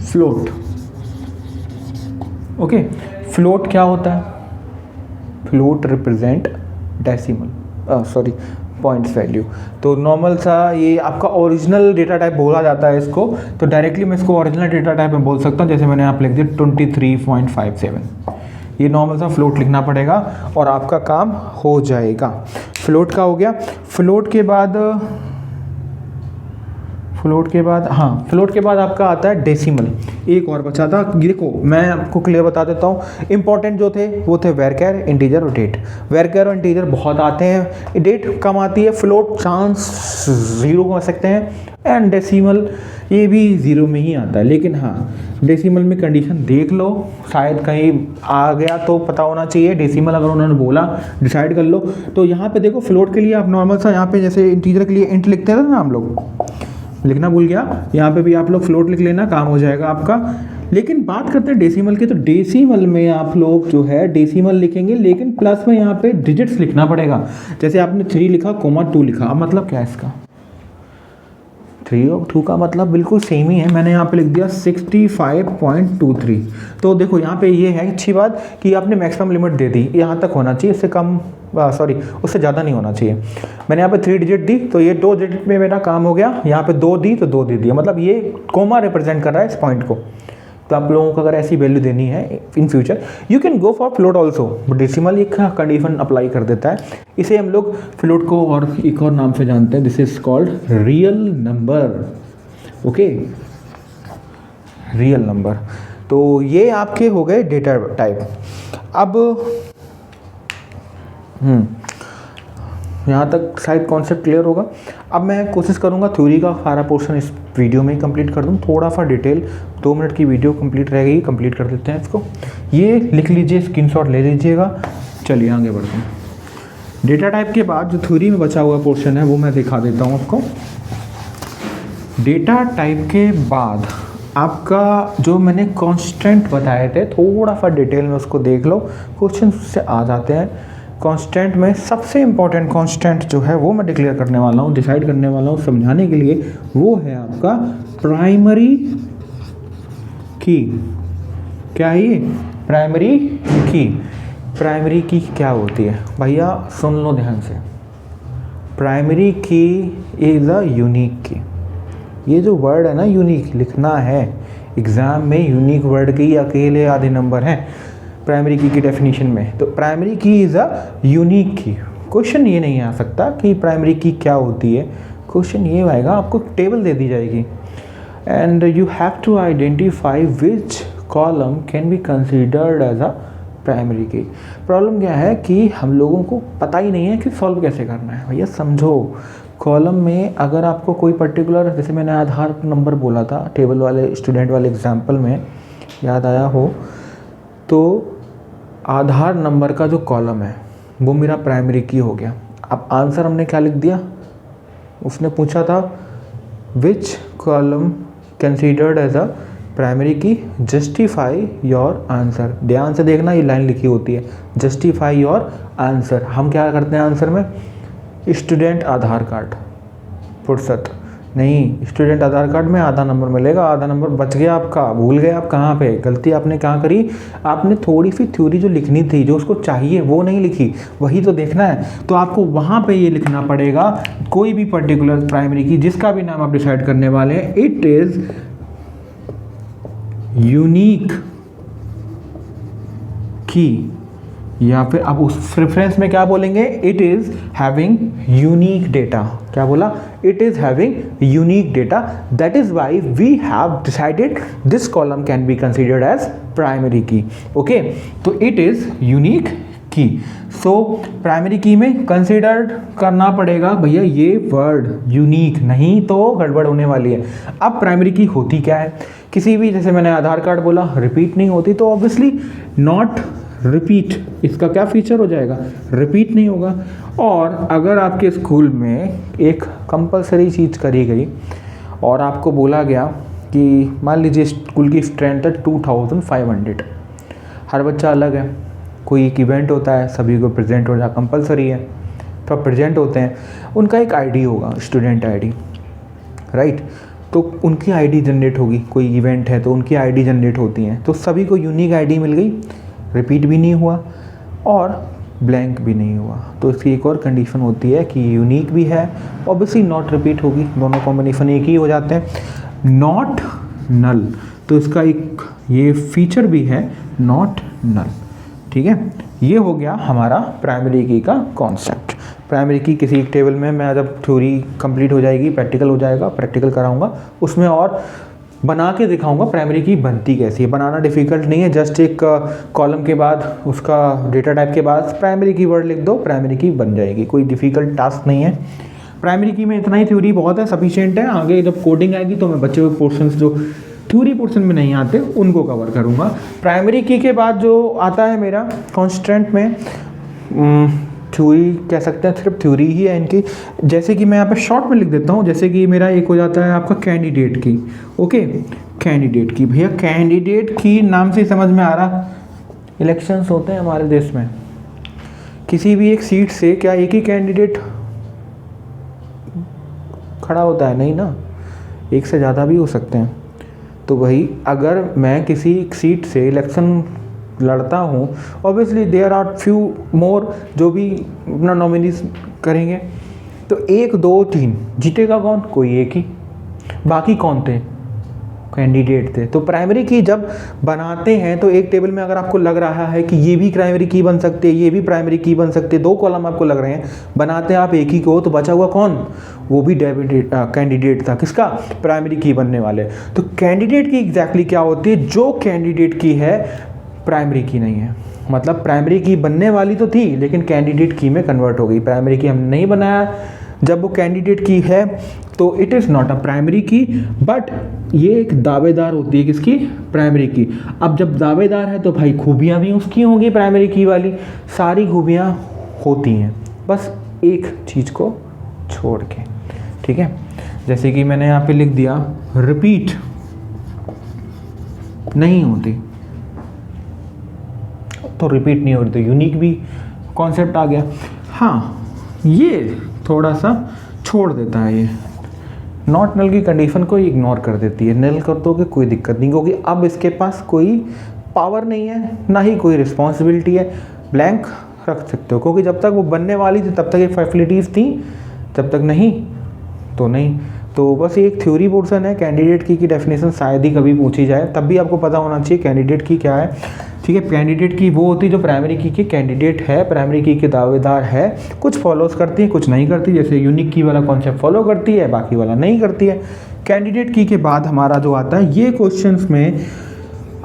फ्लोट। ओके, फ्लोट क्या होता है? Float represent decimal, sorry points value. तो नॉर्मल सा ये आपका ओरिजिनल डेटा टाइप बोला जाता है इसको, तो डायरेक्टली मैं इसको ओरिजिनल डेटा टाइप में बोल सकता हूँ। जैसे मैंने आप लिख दिया 23.57, ये नॉर्मल सा फ्लोट लिखना पड़ेगा और आपका काम हो जाएगा। फ्लोट का हो गया। फ्लोट के बाद हाँ, फ्लोट के बाद आपका आता है डेसिमल। एक और बचा था, देखो मैं आपको क्लियर बता देता हूँ। इंपॉर्टेंट जो थे वो थे वेरकैर, इंटीजर और डेट। वेरकैर और इंटीजर बहुत आते हैं, डेट कम आती है, फ्लोट चांस 0 हो सकते हैं, एंड डेसिमल ये भी 0 में ही आता है। लेकिन हाँ, डेसिमल में कंडीशन देख लो, शायद कहीं आ गया तो पता होना चाहिए। डेसिमल अगर उन्होंने बोला डिसाइड कर लो। तो यहाँ पे देखो फ्लोट के लिए आप नॉर्मल सा यहाँ पे जैसे इंटीजर के लिए इंट लिखते थे ना हम लोग, लिखना भूल गया, यहाँ पे भी आप लोग फ्लोट लिख लेना, काम हो जाएगा आपका। लेकिन बात करते हैं डेसिमल की, तो डेसिमल में आप लोग जो है डेसिमल लिखेंगे, लेकिन प्लस में यहाँ पे डिजिट्स लिखना पड़ेगा। जैसे आपने 3 लिखा, 2 लिखा, अब मतलब क्या है इसका? 3 और 2 का मतलब बिल्कुल सेम ही है। मैंने यहाँ पे लिख दिया 65.23। तो देखो यहाँ पे ये है अच्छी बात कि आपने मैक्सिमम लिमिट दे दी, यहाँ तक होना चाहिए, इससे कम सॉरी उससे ज़्यादा नहीं होना चाहिए। मैंने यहाँ पे 3 डिजिट दी, तो ये 2 डिजिट में मेरा काम हो गया। यहाँ पे 2 दी तो 2 दे दिया, मतलब ये कोमा रिप्रेजेंट कर रहा है इस पॉइंट को। तो आप लोगों को अगर ऐसी वैल्यू देनी है in future, you can go for float also, but decimal एक कंडीशन अप्लाई कर देता है। इसे हम लोग फ्लोट को और एक और नाम से जानते हैं, this is called real number. Okay, real number. तो ये आपके हो गए डेटा टाइप। अब यहाँ तक शायद कॉन्सेप्ट क्लियर होगा। अब मैं कोशिश करूँगा थ्योरी का सारा पोर्शन इस वीडियो में ही कंप्लीट कर दूँ, थोड़ा सा डिटेल। 2 मिनट की वीडियो कंप्लीट रह गई, कंप्लीट कर देते हैं इसको। ये लिख लीजिए, स्क्रीनशॉट ले लीजिएगा। चलिए आगे बढ़ते हैं। डेटा टाइप के बाद जो थ्योरी में बचा हुआ पोर्शन है वो मैं दिखा देता हूँ आपको। डेटा टाइप के बाद आपका जो मैंने कॉन्स्टेंट बताए थे, थोड़ा सा डिटेल में उसको देख लो, क्वेश्चन से आ जाते हैं। कांस्टेंट में सबसे इम्पॉर्टेंट कांस्टेंट जो है वो मैं डिक्लेयर करने वाला हूँ, डिसाइड करने वाला हूँ समझाने के लिए, वो है आपका प्राइमरी की। क्या है ये? प्राइमरी की। प्राइमरी की क्या होती है भैया? सुन लो ध्यान से। प्राइमरी की इज़ अ यूनिक की। ये जो वर्ड है ना, यूनिक लिखना है एग्ज़ाम में, यूनिक वर्ड के ही अकेले आधे नंबर हैं प्राइमरी की डेफिनेशन में। तो प्राइमरी की इज़ अ यूनिक की। क्वेश्चन ये नहीं आ सकता कि प्राइमरी की क्या होती है, क्वेश्चन ये आएगा, आपको टेबल दे दी जाएगी, and you have to identify which column can be considered as a primary key. Problem क्या है कि हम लोगों को पता ही नहीं है कि सॉल्व कैसे करना है। भैया समझो, कॉलम में अगर आपको कोई पर्टिकुलर, जैसे मैंने आधार नंबर बोला था टेबल वाले स्टूडेंट वाले एग्जाम्पल में, याद आया हो तो आधार नंबर का जो कॉलम है वो मेरा प्राइमरी की हो गया। अब आंसर हमने क्या लिख दिया? उसने पूछा था which column considered as a primary key, justify your answer. ध्यान से देखना, ये लाइन लिखी होती है, जस्टिफाई योर आंसर। हम क्या करते हैं आंसर में? स्टूडेंट आधार कार्ड, फुर्सत नहीं, स्टूडेंट आधार कार्ड में आधा नंबर मिलेगा, आधा नंबर बच गया आपका, भूल गए आप कहाँ पे, गलती आपने कहाँ करी, आपने थोड़ी सी थ्योरी जो लिखनी थी, जो उसको चाहिए वो नहीं लिखी, वही तो देखना है। तो आपको वहाँ पे ये लिखना पड़ेगा, कोई भी पर्टिकुलर प्राइमरी की जिसका भी नाम आप डिसाइड करने वाले हैं, इट इज़ यूनिक की, या फिर आप उस रेफरेंस में क्या बोलेंगे? It is having unique data. क्या बोला? It is having unique data, that is why we have decided this column can be considered as primary key. Okay, तो it is unique key. So primary की में कंसिडर्ड करना पड़ेगा भैया ये वर्ड यूनिक, नहीं तो गड़बड़ होने वाली है। अब प्राइमरी की होती क्या है, किसी भी, जैसे मैंने आधार कार्ड बोला रिपीट नहीं होती, तो ऑब्वियसली नॉट रिपीट, इसका क्या फीचर हो जाएगा, रिपीट नहीं होगा। और अगर आपके स्कूल में एक कंपलसरी चीज़ करी गई और आपको बोला गया कि मान लीजिए स्कूल की स्ट्रेंथ है 2500, हर बच्चा अलग है, कोई एक इवेंट होता है सभी को प्रेजेंट हो जाए, कंपलसरी है, तो प्रेजेंट होते हैं, उनका एक आईडी होगा, स्टूडेंट आईडी, राइट। तो उनकी आईडी जनरेट होगी, कोई इवेंट है तो उनकी आईडी जनरेट होती हैं, तो सभी को यूनिक आईडी मिल गई, रिपीट भी नहीं हुआ और ब्लैंक भी नहीं हुआ। तो इसकी एक और कंडीशन होती है कि यूनिक भी है, ऑब्वियसली नॉट रिपीट होगी, दोनों कॉम्बिनेशन एक ही हो जाते हैं। नॉट नल, तो इसका एक ये फीचर भी है नॉट नल, ठीक है। ये हो गया हमारा प्राइमरी की का कॉन्सेप्ट। प्राइमरी की किसी एक टेबल में, मैं जब थ्योरी कंप्लीट हो जाएगी, प्रैक्टिकल हो जाएगा, प्रैक्टिकल कराऊंगा, उसमें और बना के दिखाऊंगा प्राइमरी की बनती कैसी है। बनाना डिफ़िकल्ट नहीं है, जस्ट एक कॉलम के बाद उसका डेटा टाइप के बाद प्राइमरी की वर्ड लिख दो, प्राइमरी की बन जाएगी, कोई डिफ़िकल्ट टास्क नहीं है। प्राइमरी की में इतना ही थ्योरी बहुत है, सफिशिएंट है। आगे जब कोडिंग आएगी तो मैं बच्चे हुए पोर्शंस जो थ्योरी पोर्शन में नहीं आते उनको कवर करूँगा। प्राइमरी की के बाद जो आता है मेरा कॉन्स्टेंट में, थ्योरी कह सकते हैं, सिर्फ थ्योरी ही है इनकी। जैसे कि मैं यहाँ पे शॉर्ट में लिख देता हूँ, जैसे कि मेरा एक हो जाता है आपका कैंडिडेट की, ओके, कैंडिडेट की। भैया कैंडिडेट की नाम से समझ में आ रहा, इलेक्शंस होते हैं हमारे देश में, किसी भी एक सीट से क्या एक ही कैंडिडेट खड़ा होता है, नहीं ना, एक से ज़्यादा भी हो सकते हैं। तो वही अगर मैं किसी सीट से इलेक्शन लड़ता हूँ, obviously there are few more जो भी अपना नॉमिनीज करेंगे, तो 1 2 3 जीतेगा कौन, कोई एक ही, बाकी कौन थे, कैंडिडेट थे। तो प्राइमरी की जब बनाते हैं तो एक टेबल में अगर आपको लग रहा है कि ये भी प्राइमरी की बन सकते हैं, ये भी प्राइमरी की बन सकते हैं, 2 कॉलम आपको लग रहे हैं, बनाते हैं आप एक ही को, तो बचा हुआ कौन, वो भी कैंडिडेट था, किसका, प्राइमरी की बनने वाले। तो कैंडिडेट की एग्जैक्टली क्या होती है, जो कैंडिडेट की है प्राइमरी की नहीं है, मतलब प्राइमरी की बनने वाली तो थी लेकिन कैंडिडेट की में कन्वर्ट हो गई। प्राइमरी की हमने नहीं बनाया, जब वो कैंडिडेट की है तो it is not a primary की, बट ये एक दावेदार होती है किसकी, प्राइमरी की। अब जब दावेदार है तो भाई खूबियाँ भी उसकी होंगी, प्राइमरी की वाली सारी खूबियाँ होती हैं, बस एक चीज़ को छोड़ के, ठीक है। जैसे कि मैंने यहाँ पे लिख दिया रिपीट नहीं होती, तो रिपीट नहीं होती, तो यूनिक भी कॉन्सेप्ट आ गया। हाँ, ये थोड़ा सा छोड़ देता है, ये नॉट नल की कंडीशन को इग्नोर कर देती है, नल कर दोगे कोई दिक्कत नहीं, क्योंकि अब इसके पास कोई पावर नहीं है, ना ही कोई रिस्पॉन्सिबिलिटी है, ब्लैंक रख सकते हो, क्योंकि जब तक वो बनने वाली थी तब तक ये फैसिलिटीज़ थी, जब तक नहीं तो नहीं। तो बस एक थ्योरी पोर्शन है, कैंडिडेट की डेफिनेशन शायद ही कभी पूछी जाए, तब भी आपको पता होना चाहिए कैंडिडेट की क्या है, ठीक है। कैंडिडेट की वो होती है जो प्राइमरी की कैंडिडेट है, प्राइमरी की के दावेदार है, कुछ फॉलोज करती है कुछ नहीं करती, जैसे यूनिक की वाला कॉन्सेप्ट फॉलो करती है, बाकी वाला नहीं करती है। कैंडिडेट की के बाद हमारा जो आता है, ये क्वेश्चंस में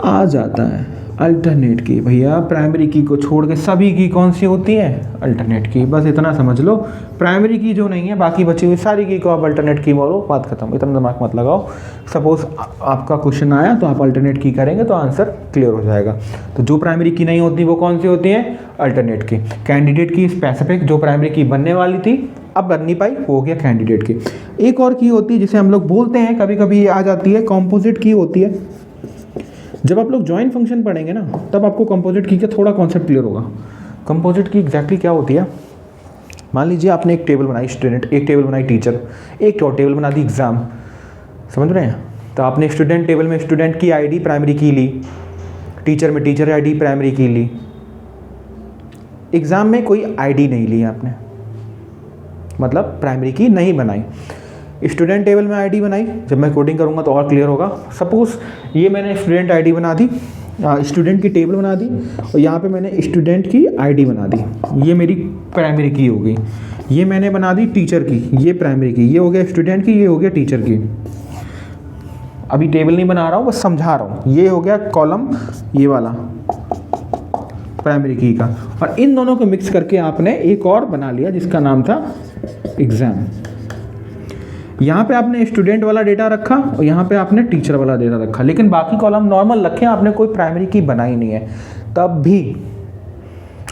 आ जाता है अल्टरनेट की। भैया प्राइमरी की को छोड़ के सभी की कौन सी होती है, अल्टरनेट की, बस इतना समझ लो। प्राइमरी की जो नहीं है, बाकी बची हुई सारी की को आप अल्टरनेट की बोलो, बात खत्म, इतना दिमाग मत लगाओ। सपोज आपका क्वेश्चन आया तो आप अल्टरनेट की करेंगे तो आंसर क्लियर हो जाएगा। तो जो प्राइमरी की नहीं होती वो कौन सी होती है, अल्टरनेट की। कैंडिडेट की स्पेसिफिक जो प्राइमरी की बनने वाली थी अब बन नहीं पाई, वो हो गया कैंडिडेट की। एक और की होती है जिसे हम लोग बोलते हैं, कभी कभी आ जाती है, कॉम्पोजिट की होती है। जब आप लोग जॉइन फंक्शन पढ़ेंगे ना, तब आपको कंपोजिट की का थोड़ा कॉन्सेप्ट क्लियर होगा। कंपोजिट की एग्जैक्टली क्या होती है, मान लीजिए आपने एक टेबल बनाई स्टूडेंट, एक टेबल बनाई टीचर, एक और टेबल बना दी एग्ज़ाम, समझ रहे हैं। तो आपने स्टूडेंट टेबल में स्टूडेंट की आईडी प्राइमरी की ली, टीचर में टीचर आईडी प्राइमरी की ली, एग्ज़ाम में कोई आईडी नहीं ली आपने, मतलब प्राइमरी की नहीं बनाई। स्टूडेंट टेबल में आईडी बनाई, जब मैं कोडिंग करूँगा तो और क्लियर होगा। सपोज ये मैंने स्टूडेंट आईडी बना दी, स्टूडेंट की टेबल बना दी, और यहाँ पे मैंने स्टूडेंट की आईडी बना दी, ये मेरी प्राइमरी की हो गई। ये मैंने बना दी टीचर की, ये प्राइमरी की, ये हो गया स्टूडेंट की, ये हो गया टीचर की। अभी टेबल नहीं बना रहा हूँ, बस समझा रहा हूँ। ये हो गया कॉलम, ये वाला प्राइमरी की का, और इन दोनों को मिक्स करके आपने एक और बना लिया जिसका नाम था एग्ज़ाम। यहाँ पे आपने स्टूडेंट वाला डेटा रखा और यहाँ पे आपने टीचर वाला डेटा रखा, लेकिन बाकी कॉलम नॉर्मल रखे, आपने कोई प्राइमरी की बनाई नहीं है। तब भी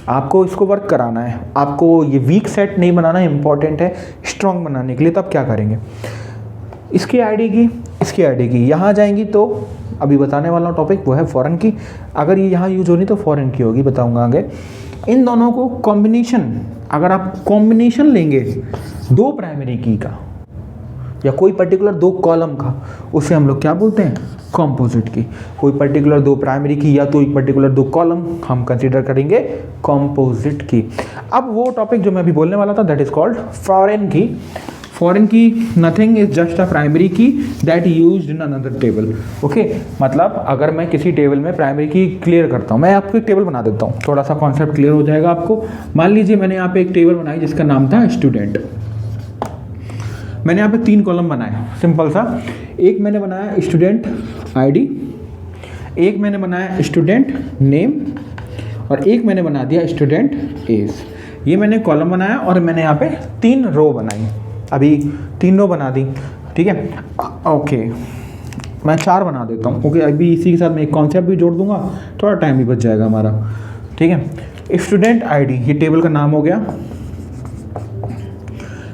आपको इसको वर्क कराना है, आपको ये वीक सेट नहीं बनाना इंपॉर्टेंट है स्ट्रॉन्ग बनाने के लिए। तब क्या करेंगे, इसकी आईडी की, इसकी आईडी की यहाँ जाएंगी तो अभी बताने वाला टॉपिक वो है फॉरेन की। अगर ये यहाँ यूज होनी तो फॉरेन की होगी, बताऊंगा आगे। इन दोनों को कॉम्बिनेशन, अगर आप कॉम्बिनेशन लेंगे दो प्राइमरी की का या कोई पर्टिकुलर दो कॉलम का, उसे हम लोग क्या बोलते हैं, कॉम्पोजिट की। कोई पर्टिकुलर दो प्राइमरी की या तो एक पर्टिकुलर दो कॉलम हम कंसीडर करेंगे कॉम्पोजिट की। अब वो टॉपिक जो मैं अभी बोलने वाला था that is called foreign key. Foreign key nothing is just a primary key that used in another table. Okay, मतलब अगर मैं किसी टेबल में प्राइमरी की क्लियर करता हूँ, मैं आपको एक टेबल बना देता हूँ, थोड़ा सा कॉन्सेप्ट क्लियर हो जाएगा आपको। मान लीजिए मैंने यहाँ पे एक टेबल बनाई जिसका नाम था स्टूडेंट। मैंने यहाँ पे 3 कॉलम बनाए, सिंपल सा। एक मैंने बनाया स्टूडेंट आईडी, एक मैंने बनाया स्टूडेंट नेम, और एक मैंने बना दिया स्टूडेंट एज। ये मैंने कॉलम बनाया और मैंने यहाँ पे 3 रो बनाई। अभी 3 रो बना दी, ठीक है। ओके, मैं 4 बना देता हूँ। ओके, अभी इसी के साथ मैं एक कॉन्सेप्ट भी जोड़ दूंगा, थोड़ा टाइम भी बच जाएगा हमारा, ठीक है। स्टूडेंट आईडी, ये टेबल का नाम हो गया।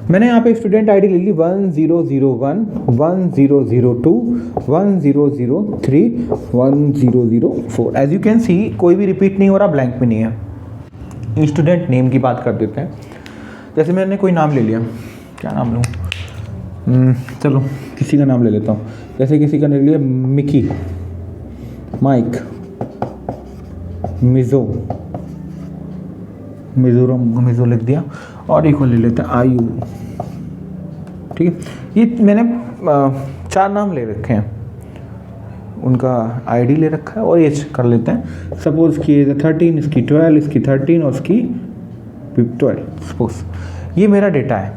मैंने यहाँ पे स्टूडेंट आईडी ले ली 1001, 1002, 1003, 1004। एज यू कैन सी कोई भी रिपीट नहीं हो रहा, ब्लैंक भी नहीं है। स्टूडेंट नेम की बात कर देते हैं। जैसे मैंने कोई नाम ले लिया, क्या नाम लूँ, चलो किसी का नाम ले लेता हूँ। जैसे किसी का ले लिया मिकी, माइक, मिज़ो लिख दिया, और एक और ले लेते हैं आयु, ठीक है। ये मैंने 4 नाम ले रखे हैं, उनका आईडी ले रखा है और एज कर लेते हैं। सपोज की एज 13, इसकी 12, इसकी 13 और इसकी 12। सपोज ये मेरा डेटा है,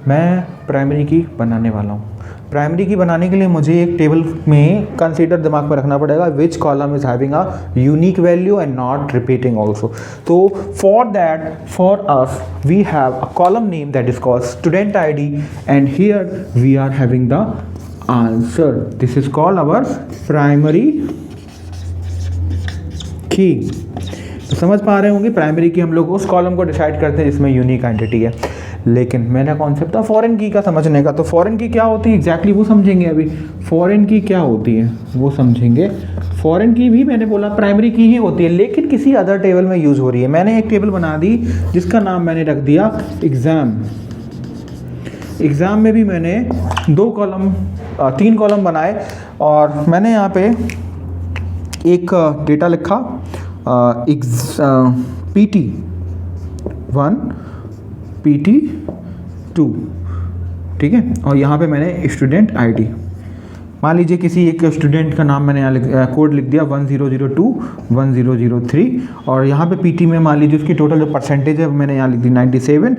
मैं प्राइमरी की बनाने वाला हूँ। प्राइमरी की बनाने के लिए मुझे एक टेबल में कंसीडर दिमाग में रखना पड़ेगा which column is having a unique value and not repeating also. तो for that, for us we have a column name that is called student ID, and here we are having the answer. This is called our primary key. तो समझ पा रहे होंगे, प्राइमरी की हम लोग उस कॉलम को डिसाइड करते हैं जिसमें यूनिक आइडेंटिटी है। लेकिन मेरा कॉन्सेप्ट था फॉरेन की का समझने का। तो फॉरेन की क्या होती है एग्जैक्टली वो समझेंगे अभी। फॉरेन की क्या होती है वो समझेंगे। फॉरेन की भी मैंने बोला प्राइमरी की ही होती है, लेकिन किसी अदर टेबल में यूज़ हो रही है। मैंने एक टेबल बना दी जिसका नाम मैंने रख दिया एग्ज़ाम। एग्ज़ाम में भी मैंने 3 कॉलम बनाए, और मैंने यहाँ पे एक डेटा लिखा PT1, PT2, ठीक है। और यहाँ पे मैंने स्टूडेंट आईडी, मान लीजिए किसी एक स्टूडेंट का नाम मैंने यहाँ कोड लिख दिया 1002, 1003, और यहाँ पे पीटी में मान लीजिए उसकी टोटल जो परसेंटेज है मैंने यहाँ लिख दी 97,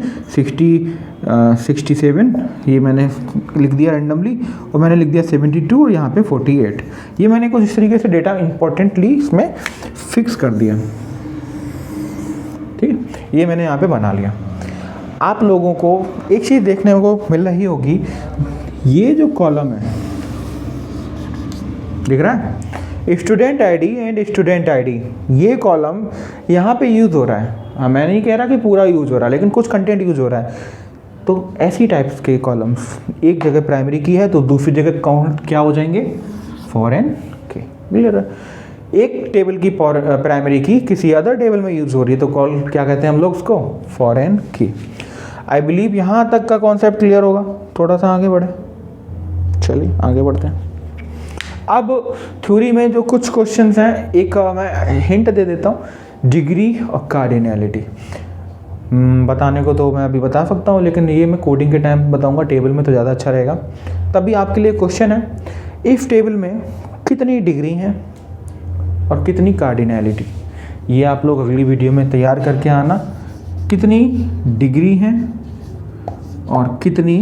67, ये मैंने लिख दिया रैंडमली, और मैंने लिख दिया 72 और यहाँ पे 48। ये मैंने कुछ इस तरीके से डेटा इंपॉर्टेंटली इसमें फिक्स कर दिया, ठीक है। ये मैंने यहाँ पे बना लिया। आप लोगों को एक चीज़ देखने को मिल रही होगी, ये जो कॉलम है दिख रहा है student ID and student ID, ये कॉलम यहाँ पे यूज़ हो रहा है। हाँ, मैं नहीं कह रहा कि पूरा यूज़ हो रहा है, लेकिन कुछ कंटेंट यूज़ हो रहा है। तो ऐसी टाइप्स के कॉलम्स एक जगह प्राइमरी की है तो दूसरी जगह कौन क्या हो जाएंगे, फॉरेन के। क्लियर है। एक टेबल की प्राइमरी की किसी अदर टेबल में यूज़ हो रही है तो कॉल क्या कहते हैं हम लोग उसको, फॉरेन की। आई बिलीव यहाँ तक का कॉन्सेप्ट क्लियर होगा। थोड़ा सा आगे बढ़े, चलिए आगे बढ़ते हैं। अब थ्योरी में जो कुछ क्वेश्चंस हैं, एक मैं हिंट दे देता हूँ, डिग्री और कार्डिनैलिटी। बताने को तो मैं अभी बता सकता हूँ, लेकिन ये मैं कोडिंग के टाइम बताऊँगा, टेबल में तो ज़्यादा अच्छा रहेगा। तभी आपके लिए क्वेश्चन है, इस टेबल में कितनी डिग्री हैं और कितनी कार्डिनैलिटी, ये आप लोग अगली वीडियो में तैयार करके आना। कितनी डिग्री हैं और कितनी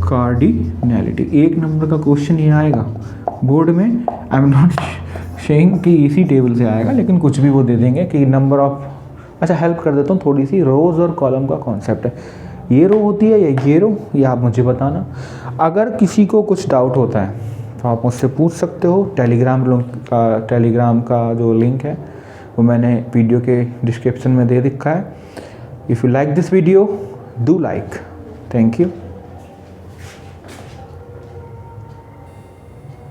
कार्डिनैलिटी, 1 नंबर का क्वेश्चन ये आएगा बोर्ड में। आई एम नॉट शेइंग की इसी टेबल से आएगा, लेकिन कुछ भी वो दे देंगे कि नंबर ऑफ, अच्छा हेल्प कर देता हूँ थोड़ी सी, रोज़ और कॉलम का कॉन्सेप्ट है। ये रो होती है या ये रो, ये आप मुझे बताना। अगर किसी को कुछ डाउट होता है तो आप मुझसे पूछ सकते हो। टेलीग्राम का जो लिंक है वो मैंने वीडियो के डिस्क्रिप्शन में दे रखा है। If you like this video, do like. Thank you.